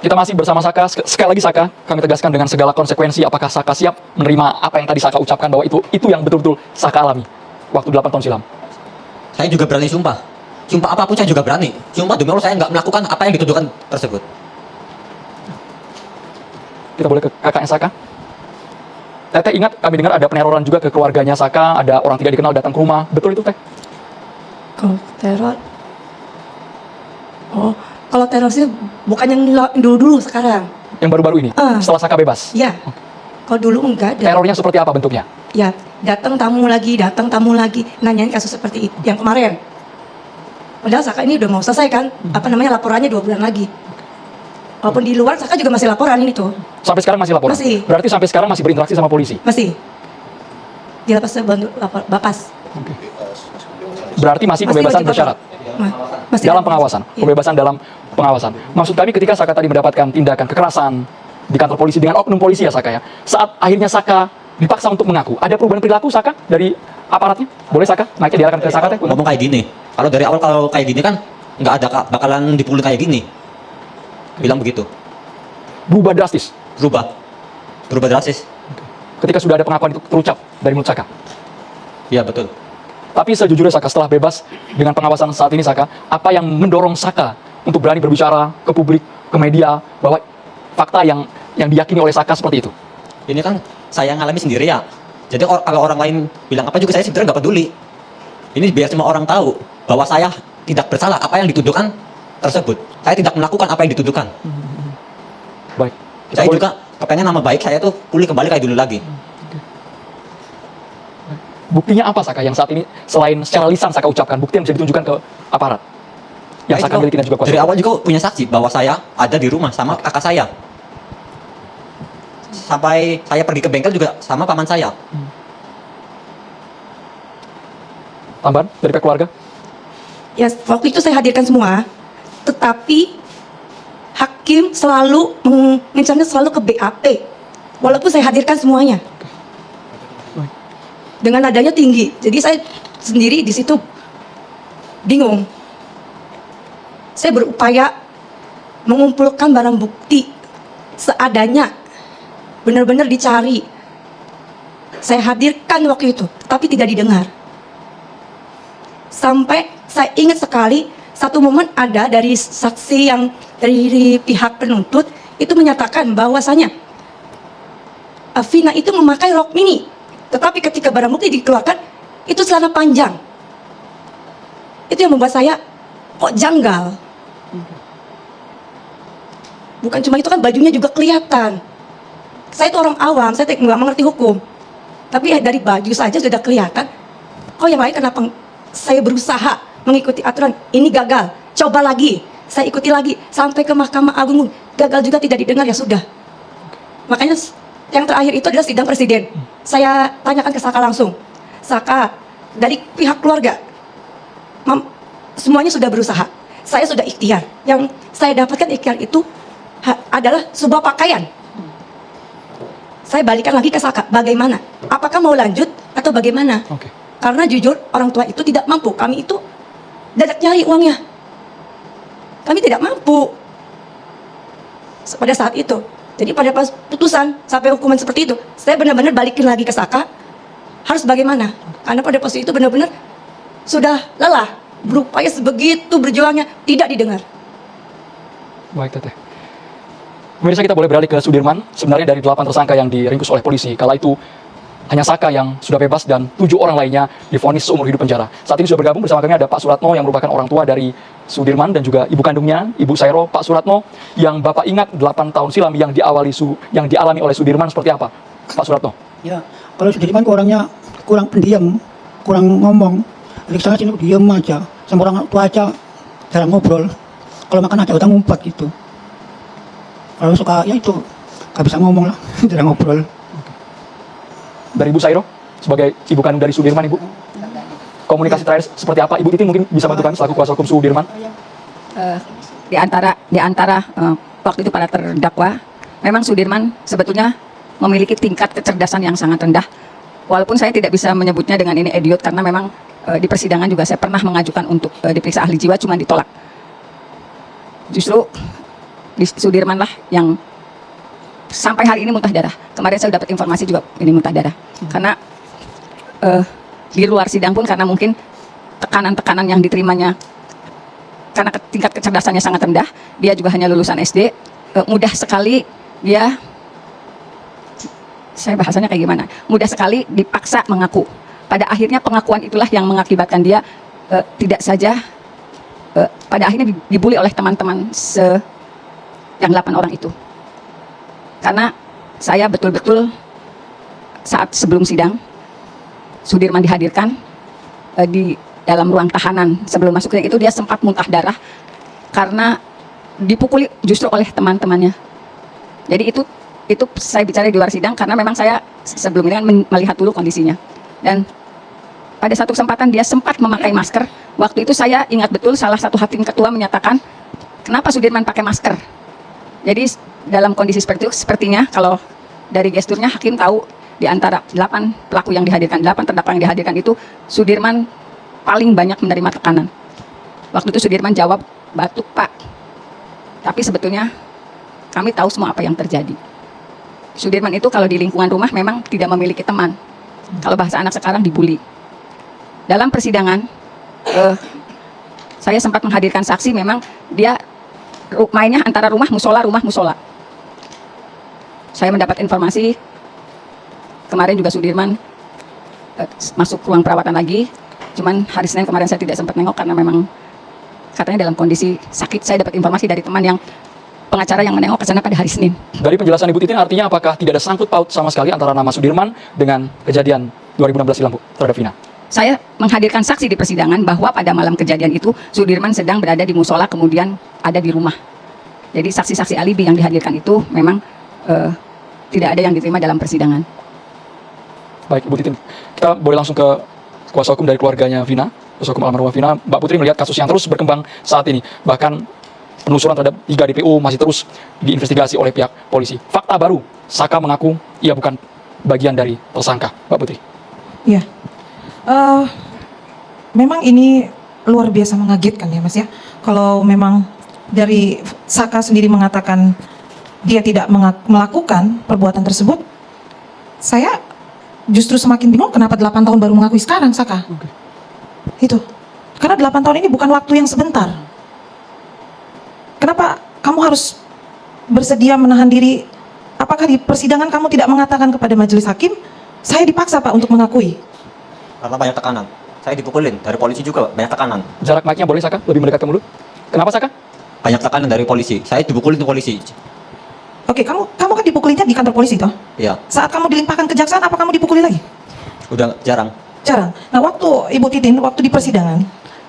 Kita masih bersama Saka. Sekali lagi Saka, kami tegaskan dengan segala konsekuensi, apakah Saka siap menerima apa yang tadi Saka ucapkan bahwa itu yang betul-betul Saka alami waktu 8 tahun silam? Saya juga berani sumpah. Sumpah apapun saya juga berani. Sumpah demi Allah saya nggak melakukan apa yang dituduhkan tersebut. Kita boleh ke kakaknya Saka. Teteh ingat kami dengar ada peneroran juga ke keluarganya Saka, ada orang tidak dikenal datang ke rumah. Betul itu Teh? Kalau teror, oh, kalau teror sih bukan yang dulu-dulu sekarang. Yang baru-baru ini? Setelah Saka bebas? Ya, kalau dulu enggak ada. Terornya seperti apa bentuknya? Ya, datang tamu lagi, nanyain kasus seperti itu yang kemarin. Padahal Saka ini udah mau selesai kan, laporannya 2 bulan lagi. Walaupun di luar Saka juga masih laporan ini tuh. Sampai sekarang masih laporan? Masih. Berarti sampai sekarang masih berinteraksi sama polisi? Masih. Di lapasnya Bapas. Berarti masih pembebasan bersyarat? Masih Dalam pengawasan? Iya. Pembebasan dalam pengawasan. Maksud kami ketika Saka tadi mendapatkan tindakan kekerasan di kantor polisi dengan oknum polisi ya Saka ya, saat akhirnya Saka dipaksa untuk mengaku, ada perubahan perilaku Saka dari aparatnya? Boleh Saka? Naiknya diarahkan ke Saka Teh? Ngomong kayak gini. Kalau dari awal kalau kayak gini kan nggak ada bakalan dipulih kayak gini. Bilang begitu. Berubah drastis? Berubah drastis. Ketika sudah ada pengakuan itu terucap dari mulut Saka? Iya betul. Tapi sejujurnya Saka, setelah bebas dengan pengawasan saat ini Saka, apa yang mendorong Saka untuk berani berbicara ke publik, ke media, bahwa fakta yang diyakini oleh Saka seperti itu? Ini kan saya ngalami sendiri ya. Jadi kalau orang lain bilang apa juga saya sebenarnya nggak peduli. Ini biar semua orang tahu bahwa saya tidak bersalah apa yang dituduhkan tersebut. Saya tidak melakukan apa yang dituduhkan. Baik. Saya juga kepengen nama baik saya tuh pulih kembali kayak dulu lagi. Buktinya apa Saka yang saat ini selain secara lisan Saka ucapkan, bukti yang bisa ditunjukkan ke aparat yang Saya Saka miliki dan juga kuasa? dari awal juga punya saksi bahwa saya ada di rumah sama kakak saya. Sampai saya pergi ke bengkel juga sama paman saya. Tambahan dari pihak keluarga? Ya, waktu itu saya hadirkan semua, tetapi hakim selalu mengincarnya selalu ke BAP, walaupun saya hadirkan semuanya. Dengan nadanya tinggi, jadi saya sendiri di situ bingung. Saya berupaya mengumpulkan barang bukti seadanya, benar-benar dicari. Saya hadirkan waktu itu, tapi tidak didengar. Sampai saya ingat sekali satu momen ada dari saksi yang dari pihak penuntut itu menyatakan bahwasanya Vina itu memakai rok mini, tetapi ketika barang bukti dikeluarkan itu celana panjang. Itu yang membuat saya kok janggal. Bukan cuma itu, kan bajunya juga kelihatan. Saya itu orang awam, saya nggak mengerti hukum, tapi dari baju saja sudah kelihatan. Oh yang lain kenapa? Saya berusaha mengikuti aturan, ini gagal, coba lagi, saya ikuti lagi, sampai ke Mahkamah Agung, gagal juga, tidak didengar, ya sudah. Makanya yang terakhir itu adalah sidang presiden. Saya tanyakan ke Saka langsung, Saka, dari pihak keluarga, semuanya sudah berusaha, saya sudah ikhtiar. Yang saya dapatkan ikhtiar itu adalah sebuah pakaian. Saya balikan lagi ke Saka, bagaimana? Apakah mau lanjut atau bagaimana? Karena jujur orang tua itu tidak mampu, kami itu dadak nyari uangnya. Kami tidak mampu pada saat itu. Jadi pada pas putusan sampai hukuman seperti itu, saya benar-benar balikin lagi ke Saka, harus bagaimana? Karena pada posisi itu benar-benar sudah lelah, berupaya sebegitu berjuangnya, tidak didengar. Baik Teteh. Pemirsa, kita boleh beralih ke Sudirman. Sebenarnya dari 8 tersangka yang diringkus oleh polisi, kala itu hanya Saka yang sudah bebas dan 7 orang lainnya divonis seumur hidup penjara. Saat ini sudah bergabung bersama kami ada Pak Suratno yang merupakan orang tua dari Sudirman dan juga ibu kandungnya, Ibu Sairo. Pak Suratno, yang Bapak ingat 8 tahun silam yang dialami oleh Sudirman seperti apa, Pak Suratno? Ya, kalau Sudirman orangnya kurang pendiam, kurang ngomong. Dari sana sini diam aja, sama orang tua aja jarang ngobrol. Kalau makan aja utang ngumpet gitu. Kalau suka ya itu, gak bisa ngomong lah, jarang ngobrol. Dari Ibu Sairo, sebagai ibu kandung dari Sudirman, Ibu, komunikasi terakhir seperti apa? Ibu Titi mungkin bisa bantu kami selaku kuasa hukum Sudirman. Di antara waktu itu para terdakwa, memang Sudirman sebetulnya memiliki tingkat kecerdasan yang sangat rendah. Walaupun saya tidak bisa menyebutnya dengan ini idiot, karena memang di persidangan juga saya pernah mengajukan untuk diperiksa ahli jiwa, cuma ditolak. Justru di Sudirman lah yang sampai hari ini muntah darah. Kemarin saya dapat informasi juga ini muntah darah. Karena di luar sidang pun karena mungkin tekanan-tekanan yang diterimanya karena tingkat kecerdasannya sangat rendah, dia juga hanya lulusan SD, mudah sekali dia, saya bahasanya kayak gimana, mudah sekali dipaksa mengaku. Pada akhirnya pengakuan itulah yang mengakibatkan dia tidak saja pada akhirnya dibully oleh teman-teman yang 8 orang itu. Karena saya betul-betul saat sebelum sidang Sudirman dihadirkan di dalam ruang tahanan, sebelum masuk itu dia sempat muntah darah karena dipukuli justru oleh teman-temannya. Jadi itu saya bicara di luar sidang karena memang saya sebelum ini kan melihat dulu kondisinya. Dan pada satu kesempatan dia sempat memakai masker. Waktu itu saya ingat betul salah satu hakim ketua menyatakan, kenapa Sudirman pakai masker? Jadi dalam kondisi seperti itu, sepertinya kalau dari gesturnya hakim tahu di antara 8 pelaku yang dihadirkan, 8 terdakwa yang dihadirkan itu Sudirman paling banyak menerima tekanan. Waktu itu Sudirman jawab, batuk Pak. Tapi sebetulnya kami tahu semua apa yang terjadi. Sudirman itu kalau di lingkungan rumah memang tidak memiliki teman. Kalau bahasa anak sekarang dibully. Dalam persidangan, saya sempat menghadirkan saksi, memang dia mainnya antara rumah musola. Saya mendapat informasi, kemarin juga Sudirman masuk ruang perawatan lagi. Cuman hari Senin kemarin saya tidak sempat nengok karena memang katanya dalam kondisi sakit. Saya dapat informasi dari teman yang pengacara yang menengok ke sana pada hari Senin. Dari penjelasan Ibu Titin, artinya apakah tidak ada sangkut paut sama sekali antara nama Sudirman dengan kejadian 2016 silam, Bu, terhadap Vina? Saya menghadirkan saksi di persidangan bahwa pada malam kejadian itu Sudirman sedang berada di musola, kemudian ada di rumah. Jadi saksi-saksi alibi yang dihadirkan itu memang tidak ada yang diterima dalam persidangan. Baik, Ibu Titin, kita boleh langsung ke kuasa hukum dari keluarganya Vina, kuasa hukum almarhumah Vina. Mbak Putri melihat kasus yang terus berkembang saat ini, bahkan penelusuran terhadap 3 DPO masih terus diinvestigasi oleh pihak polisi. Fakta baru, Saka mengaku ia bukan bagian dari tersangka. Mbak Putri. Ya, memang ini luar biasa mengagetkan ya Mas ya. Kalau memang dari Saka sendiri mengatakan dia tidak melakukan perbuatan tersebut, saya justru semakin bingung kenapa 8 tahun baru mengakui sekarang Saka. Itu. Karena 8 tahun ini bukan waktu yang sebentar. Kenapa kamu harus bersedia menahan diri? Apakah di persidangan kamu tidak mengatakan kepada majelis hakim, saya dipaksa Pak untuk mengakui? Karena banyak tekanan. Saya dipukulin, dari polisi juga banyak tekanan. Jarak mic-nya boleh Saka lebih mendekat ke mulut? Kenapa Saka? Banyak tekanan dari polisi. Saya dipukulin ke polisi. Oke, kamu kan dipukulinya di kantor polisi toh? Iya, Saat kamu dilimpahkan kejaksaan, apa kamu dipukuli lagi? udah jarang. Jarang. Nah, waktu Ibu Titin, waktu di persidangan,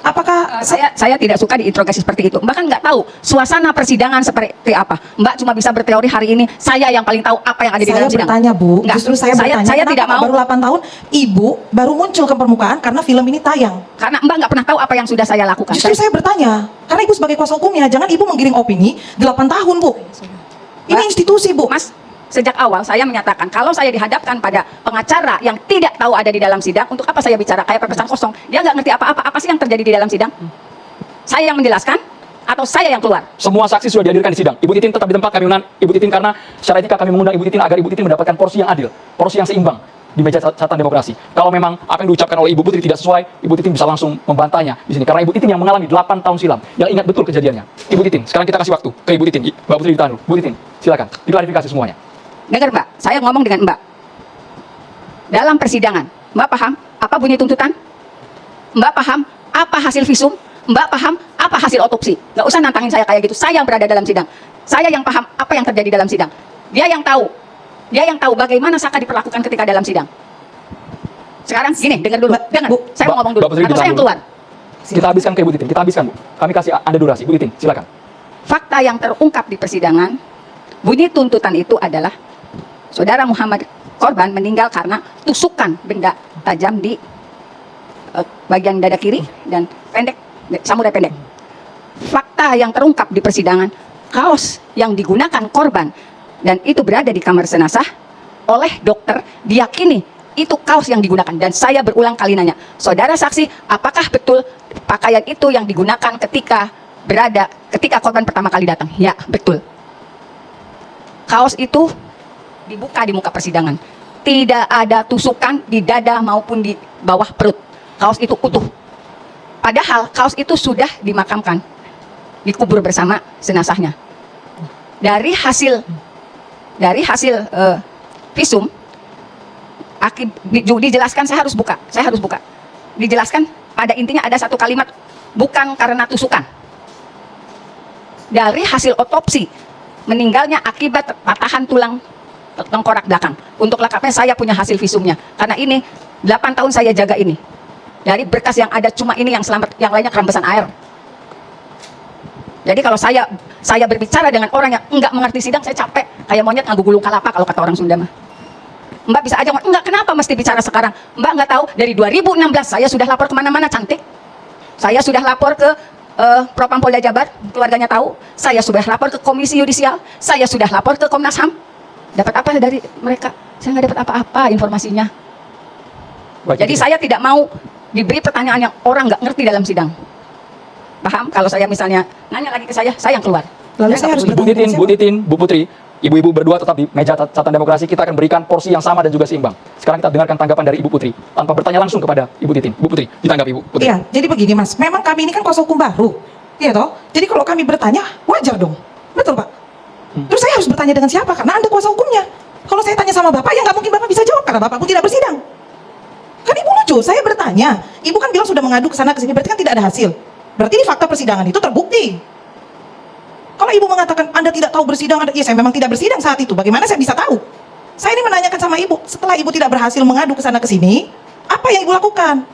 apakah Saya tidak suka diinterogasi seperti itu. Bahkan nggak tahu suasana persidangan seperti apa. Mbak cuma bisa berteori hari ini. Saya yang paling tahu apa yang ada di saya dalam sidang. bertanya Bu, Nggak, justru saya bertanya, saya kenapa tidak mau. baru 8 tahun Ibu baru muncul ke permukaan karena film ini tayang? Karena Mbak nggak pernah tahu apa yang sudah saya lakukan. Justru saya bertanya, karena Ibu sebagai kuasa hukumnya, jangan Ibu menggiring opini 8 tahun Bu. Ini Mbak, institusi Bu. Mas, sejak awal saya menyatakan kalau saya dihadapkan pada pengacara yang tidak tahu ada di dalam sidang, untuk apa saya bicara kayak pepesan kosong? Dia nggak ngerti apa-apa. Apa sih yang terjadi di dalam sidang? Saya yang menjelaskan atau saya yang keluar? Semua saksi sudah dihadirkan di sidang. Ibu Titin tetap di tempat, kami undang Ibu Titin karena secara etika kami mengundang Ibu Titin agar Ibu Titin mendapatkan porsi yang adil, porsi yang seimbang di meja catatan demokrasi. Kalau memang apa yang diucapkan oleh Ibu Putri tidak sesuai, Ibu Titin bisa langsung membantahnya di sini. Karena Ibu Titin yang mengalami 8 tahun silam, yang ingat betul kejadiannya. Ibu Titin, sekarang kita kasih waktu ke Ibu Titin. Mbak Putri ditahan dulu. Ibu Titin, silakan diklarifikasi semuanya. Dengar Mbak, saya ngomong dengan Mbak. Dalam persidangan, Mbak paham apa bunyi tuntutan? Mbak paham apa hasil visum? Mbak paham apa hasil otopsi? Nggak usah nantangin saya kayak gitu. Saya yang berada dalam sidang. Saya yang paham apa yang terjadi dalam sidang. Dia yang tahu. Dia yang tahu bagaimana Saka diperlakukan ketika dalam sidang. Sekarang gini, dengar dulu. Dengar. Bu, Saya mau ngomong dulu. Mbak Putri, Atau saya yang ditahan keluar. Kita habiskan ke Ibu Titin, kita habiskan Bu. Kami kasih Anda durasi. Ibu Titin, silakan. Fakta yang terungkap di persidangan, bunyi tuntutan itu adalah Saudara Muhammad korban meninggal karena tusukan benda tajam di bagian dada kiri dan pendek, samurai pendek. Fakta yang terungkap di persidangan, kaos yang digunakan korban dan itu berada di kamar jenazah oleh dokter diyakini itu kaos yang digunakan. Dan saya berulang kali nanya, saudara saksi, apakah betul pakaian itu yang digunakan ketika korban pertama kali datang? Ya, betul. kaos itu dibuka di muka persidangan. Tidak ada tusukan di dada maupun di bawah perut. Kaos itu utuh. Padahal kaos itu sudah dimakamkan, dikubur bersama jenazahnya. Dari hasil visum, dijelaskan, saya harus buka. Dijelaskan pada intinya ada satu kalimat, bukan karena tusukan. Dari hasil otopsi, meninggalnya akibat patahan tulang tengkorak belakang. Untuk lengkapnya saya punya hasil visumnya. Karena ini 8 tahun saya jaga ini. Dari berkas yang ada cuma ini yang selamat, yang lainnya kerambesan air. Jadi kalau saya berbicara dengan orang yang enggak mengerti sidang, saya capek. Kayak monyet nganggu gulung kalapa kalau kata orang Sunda mah. Mbak bisa aja ngomong, enggak, kenapa mesti bicara sekarang? Mbak enggak tahu, dari 2016 saya sudah lapor kemana-mana, cantik. Saya sudah lapor ke Propam Polda Jabar, keluarganya tahu. Saya sudah lapor ke Komisi Yudisial. Saya sudah lapor ke Komnas HAM. Dapat apa dari mereka? Saya nggak dapat apa-apa informasinya. Jadi saya tidak mau diberi pertanyaan yang orang nggak ngerti dalam sidang. Paham? Kalau saya misalnya nanya lagi ke saya yang keluar. Lalu saya harus Bu Titin, Bu Putri, ibu-ibu berdua tetap di meja catatan demokrasi. Kita akan berikan porsi yang sama dan juga seimbang. Sekarang kita dengarkan tanggapan dari Ibu Putri tanpa bertanya langsung kepada Ibu Titin. Bu Putri, ditanggapi Ibu Putri. Iya, jadi begini Mas, memang kami ini kan kuasa hukum baru. Iya toh? Jadi kalau kami bertanya, wajar dong. Betul Pak? Terus saya harus bertanya dengan siapa? Karena Anda kuasa hukumnya. Kalau saya tanya sama Bapak, ya nggak mungkin Bapak bisa jawab karena Bapak pun tidak bersidang. Kan Ibu lucu, saya bertanya. Ibu kan bilang sudah mengadu ke sana ke sini, berarti kan tidak ada hasil. Berarti di fakta persidangan itu terbukti. Kalau Ibu mengatakan Anda tidak tahu bersidang, iya saya memang tidak bersidang saat itu. Bagaimana saya bisa tahu? Saya ini menanyakan sama Ibu, setelah Ibu tidak berhasil mengadu ke sana ke sini, apa yang Ibu lakukan?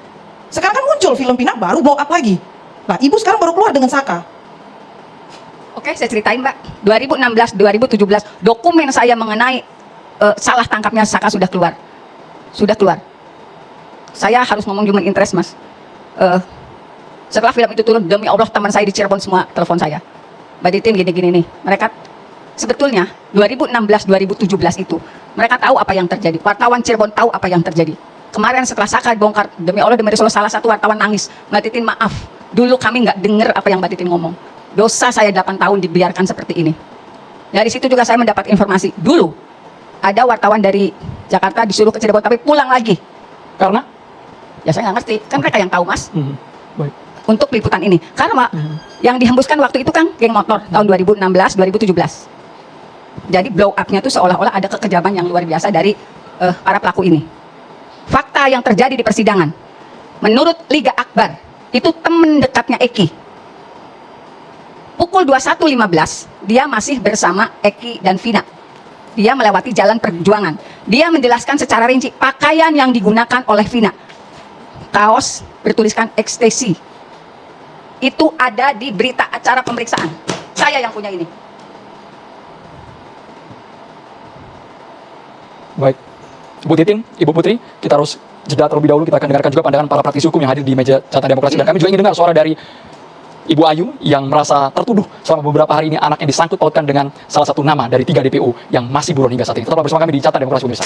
Sekarang kan muncul film Pinang baru blow up lagi. Nah, Ibu sekarang baru keluar dengan Saka. Oke, saya ceritain Mbak. 2016, 2017, dokumen saya mengenai salah tangkapnya Saka sudah keluar. Sudah keluar. Saya harus ngomong human interest, Mas. Setelah film itu turun, demi Allah teman saya di Cirebon semua telepon saya. Mbak Titin gini-gini nih. Mereka sebetulnya 2016, 2017 itu mereka tahu apa yang terjadi. Wartawan Cirebon tahu apa yang terjadi. Kemarin setelah Saka bongkar, demi Allah demi Rasulullah, salah satu wartawan nangis. Mbak Titin maaf, dulu kami nggak dengar apa yang Mbak Titin ngomong. Dosa saya 8 tahun dibiarkan seperti ini. Dari situ juga saya mendapat informasi. Dulu ada wartawan dari Jakarta disuruh ke Cirebon tapi pulang lagi. Karena? Ya saya nggak ngerti. Kan mereka yang tahu Mas. Baik. Untuk liputan ini. Karena yang dihembuskan waktu itu kan geng motor tahun 2016, 2017. Jadi blow up-nya itu seolah-olah ada kekejaman yang luar biasa dari para pelaku ini. Fakta yang terjadi di persidangan. Menurut Liga Akbar, itu teman dekatnya Eki. Pukul 21.15, dia masih bersama Eki dan Vina. Dia melewati jalan perjuangan. Dia menjelaskan secara rinci pakaian yang digunakan oleh Vina. Kaos bertuliskan ekstasi. Itu ada di berita acara pemeriksaan. Saya yang punya ini. Baik. Bu Titin, Ibu Putri, kita harus jeda terlebih dahulu. Kita akan dengarkan juga pandangan para praktisi hukum yang hadir di meja catatan demokrasi. Dan kami juga ingin dengar suara dari Ibu Ayu yang merasa tertuduh selama beberapa hari ini anaknya disangkut pautkan dengan salah satu nama dari 3 DPO yang masih buron hingga saat ini. Tetaplah bersama kami di Catatan Demokrasi pemirsa.